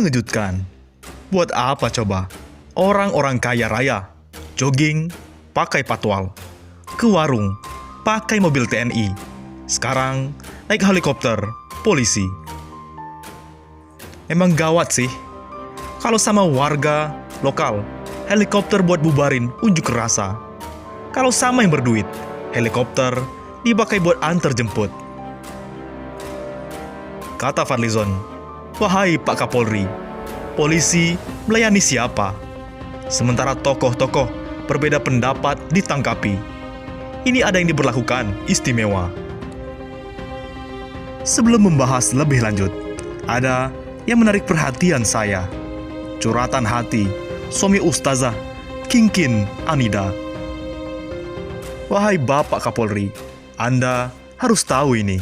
Mengejutkan. Buat apa coba? Orang-orang kaya raya, jogging, pakai patwal. Ke warung, pakai mobil TNI. Sekarang, naik helikopter, polisi. Emang gawat sih. Kalau sama warga lokal, helikopter buat bubarin unjuk rasa. Kalau sama yang berduit, helikopter dipakai buat antar jemput. Kata Fadlizon, "Wahai Pak Kapolri, polisi melayani siapa? Sementara tokoh-tokoh berbeda pendapat ditangkapi. Ini ada yang diberlakukan istimewa." Sebelum membahas lebih lanjut, ada yang menarik perhatian saya. Curhatan hati suami Ustazah Kingkin Anida. Wahai Bapak Kapolri, Anda harus tahu ini.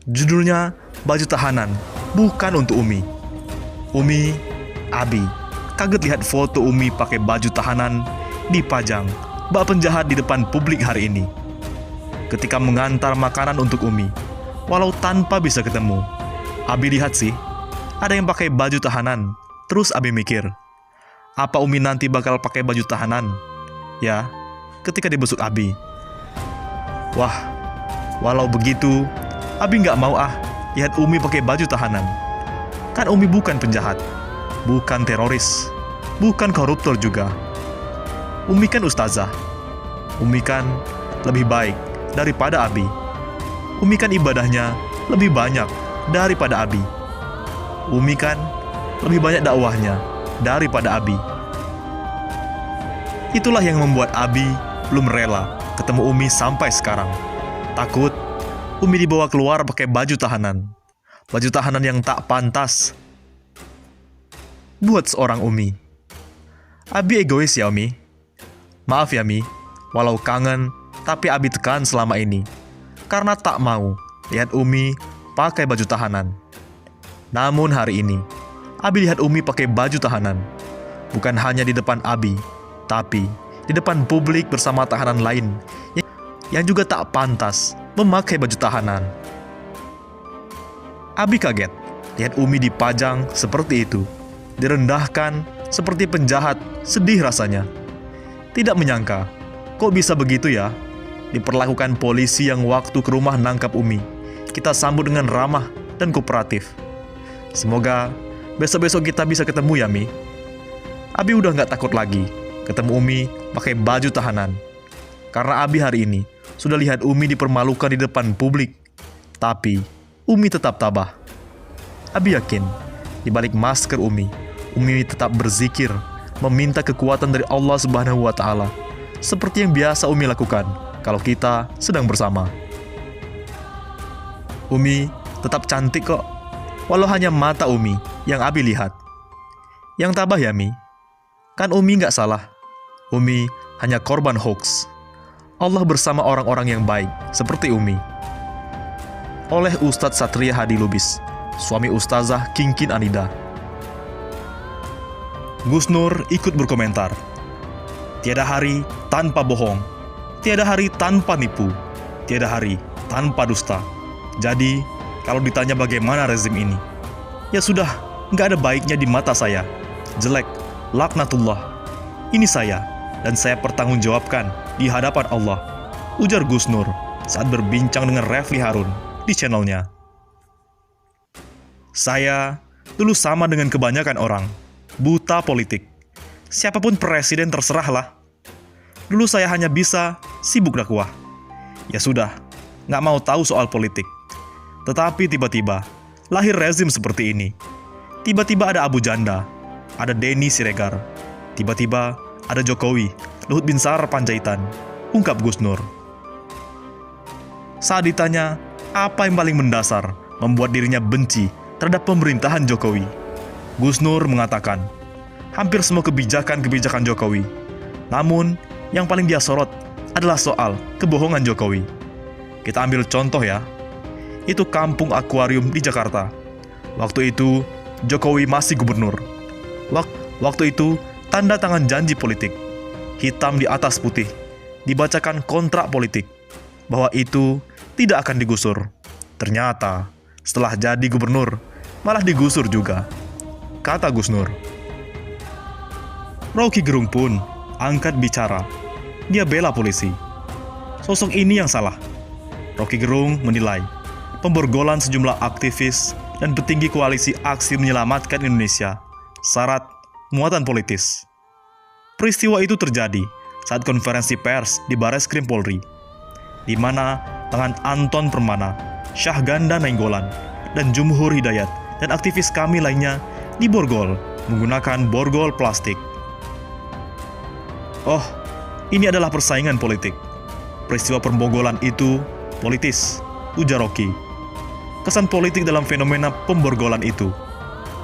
Judulnya Baju Tahanan, bukan untuk Umi. Umi, Abi, kaget lihat foto Umi pakai baju tahanan dipajang bak penjahat di depan publik hari ini. Ketika mengantar makanan untuk Umi, walau tanpa bisa ketemu, Abi lihat sih, ada yang pakai baju tahanan. Terus Abi mikir, apa Umi nanti bakal pakai baju tahanan? Ya, ketika dibesuk Abi. Wah, walau begitu, Abi nggak mau lihat Umi pakai baju tahanan. Kan Umi bukan penjahat, bukan teroris, bukan koruptor juga. Umi kan ustazah. Umi kan lebih baik daripada Abi. Umi kan ibadahnya lebih banyak daripada Abi. Umi kan lebih banyak dakwahnya daripada Abi. Itulah yang membuat Abi belum rela ketemu Umi sampai sekarang. Takut Umi dibawa keluar pakai baju tahanan. Baju tahanan yang tak pantas buat seorang Umi. Abi egois ya Umi. Maaf ya Mi, walau kangen, tapi Abi tekan selama ini. Karena tak mau lihat Umi pakai baju tahanan. Namun hari ini, Abi lihat Umi pakai baju tahanan. Bukan hanya di depan Abi, tapi di depan publik bersama tahanan lain yang juga tak pantas memakai baju tahanan. Abi kaget lihat Umi dipajang seperti itu, direndahkan seperti penjahat, sedih rasanya. Tidak menyangka, kok bisa begitu ya? Diperlakukan polisi yang waktu ke rumah nangkap Umi, kita sambut dengan ramah dan kooperatif. Semoga besok-besok kita bisa ketemu ya Mi. Abi udah gak takut lagi ketemu Umi pakai baju tahanan. Karena Abi hari ini sudah lihat Umi dipermalukan di depan publik. Tapi Umi tetap tabah. Abi yakin di balik masker Umi tetap berzikir, meminta kekuatan dari Allah Subhanahu wa Ta'ala, seperti yang biasa Umi lakukan kalau kita sedang bersama. Umi tetap cantik kok, walau hanya mata Umi yang Abi lihat. Yang tabah ya Mi, kan Umi nggak salah. Umi hanya korban hoax. Allah bersama orang-orang yang baik seperti Umi. Oleh Ustadz Satria Hadi Lubis, suami Ustazah Kingkin Anida. Gus Nur ikut berkomentar, "Tiada hari tanpa bohong, tiada hari tanpa nipu, tiada hari tanpa dusta. Jadi, kalau ditanya bagaimana rezim ini, ya sudah, nggak ada baiknya di mata saya. Jelek, laknatullah. Ini saya, dan saya pertanggungjawabkan di hadapan Allah," ujar Gus Nur saat berbincang dengan Refli Harun di channelnya. "Saya dulu sama dengan kebanyakan orang, buta politik. Siapapun presiden terserahlah. Dulu saya hanya bisa sibuk dakwah. Ya sudah, nggak mau tahu soal politik. Tetapi tiba-tiba lahir rezim seperti ini. Tiba-tiba ada Abu Janda, ada Denny Siregar, tiba-tiba ada Jokowi, Luhut Binsar Panjaitan," ungkap Gus Nur. Saat ditanya apa yang paling mendasar membuat dirinya benci terhadap pemerintahan Jokowi, Gus Nur mengatakan hampir semua kebijakan-kebijakan Jokowi. Namun, yang paling dia sorot adalah soal kebohongan Jokowi. Kita ambil contoh ya, itu kampung akuarium di Jakarta. Waktu itu, Jokowi masih gubernur. Waktu itu, tanda tangan janji politik, hitam di atas putih, dibacakan kontrak politik, bahwa itu tidak akan digusur. Ternyata, setelah jadi gubernur, malah digusur juga, kata Gus Nur. Rocky Gerung pun angkat bicara. Dia bela polisi. Sosok ini yang salah. Rocky Gerung menilai pemborgolan sejumlah aktivis dan petinggi koalisi aksi menyelamatkan Indonesia syarat muatan politis. Peristiwa itu terjadi saat konferensi pers di Bareskrim Polri, di mana tangan Anton Permana, Syahganda Nainggolan, dan Jumhur Hidayat dan aktivis kami lainnya diborgol menggunakan borgol plastik. Oh, ini adalah persaingan politik. Peristiwa pembogolan itu politis, ujar Rocky. Kesan politik dalam fenomena pemborgolan itu,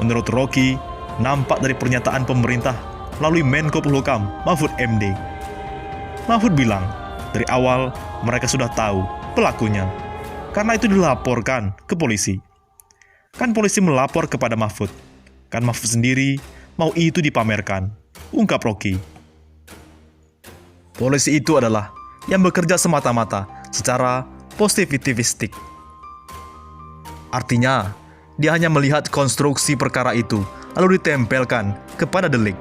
menurut Rocky, nampak dari pernyataan pemerintah melalui Menko Polhukam Mahfud MD. Mahfud bilang, dari awal mereka sudah tahu pelakunya, karena itu dilaporkan ke polisi. Kan polisi melapor kepada Mahfud, kan Mahfud sendiri mau itu dipamerkan, ungkap Rocky. Polisi itu adalah yang bekerja semata-mata secara positivistik. Artinya, dia hanya melihat konstruksi perkara itu lalu ditempelkan kepada delik.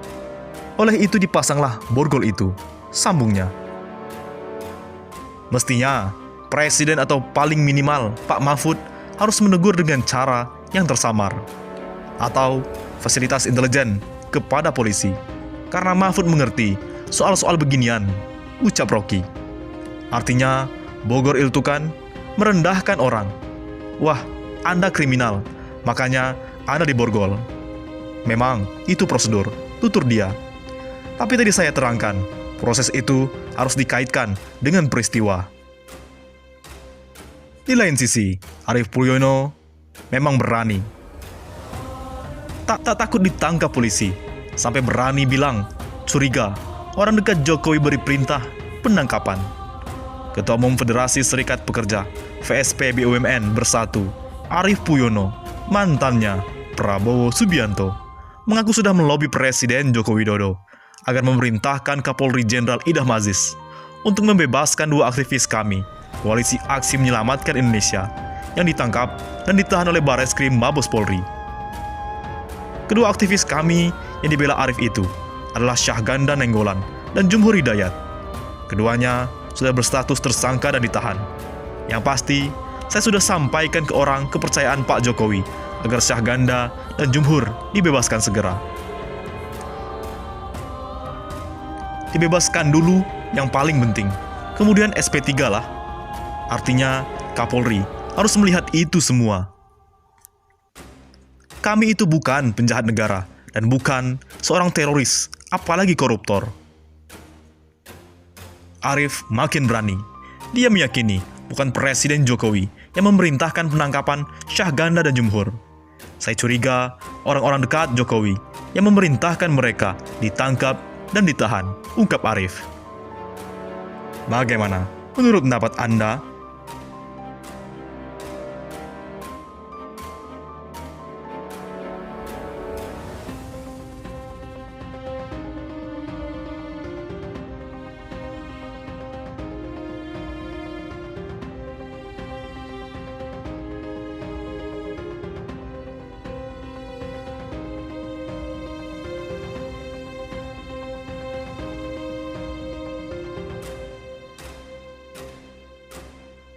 Oleh itu dipasanglah borgol itu, sambungnya. Mestinya, Presiden atau paling minimal Pak Mahfud harus menegur dengan cara yang tersamar. Atau fasilitas intelijen kepada polisi. Karena Mahfud mengerti soal-soal beginian, ucap Rocky. Artinya, Bogor Iltukan merendahkan orang. Wah, Anda kriminal, makanya Anda diborgol. Memang, itu prosedur, tutur dia. Tapi tadi saya terangkan, proses itu harus dikaitkan dengan peristiwa. Di lain sisi, Arief Puyono memang berani. Tak takut ditangkap polisi, sampai berani bilang, curiga, orang dekat Jokowi beri perintah penangkapan. Ketua Umum Federasi Serikat Pekerja VSP BUMN Bersatu, Arief Puyono, mantannya Prabowo Subianto, mengaku sudah melobi Presiden Joko Widodo agar memerintahkan Kapolri Jenderal Idham Aziz untuk membebaskan dua aktivis kami, Koalisi Aksi Menyelamatkan Indonesia, yang ditangkap dan ditahan oleh Bareskrim Mabes Polri. Kedua aktivis kami yang dibela Arief itu adalah Syahganda Nainggolan dan Jumhur Hidayat. Keduanya sudah berstatus tersangka dan ditahan. Yang pasti, saya sudah sampaikan ke orang kepercayaan Pak Jokowi agar Syahganda dan Jumhur dibebaskan segera. Dibebaskan dulu yang paling penting, kemudian SP3 lah. Artinya, Kapolri harus melihat itu semua. Kami itu bukan penjahat negara dan bukan seorang teroris, apalagi koruptor. Arief makin berani. Dia meyakini bukan Presiden Jokowi yang memerintahkan penangkapan Syahganda dan Jumhur. Saya curiga orang-orang dekat Jokowi yang memerintahkan mereka ditangkap dan ditahan, ungkap Arief. Bagaimana menurut pendapat Anda?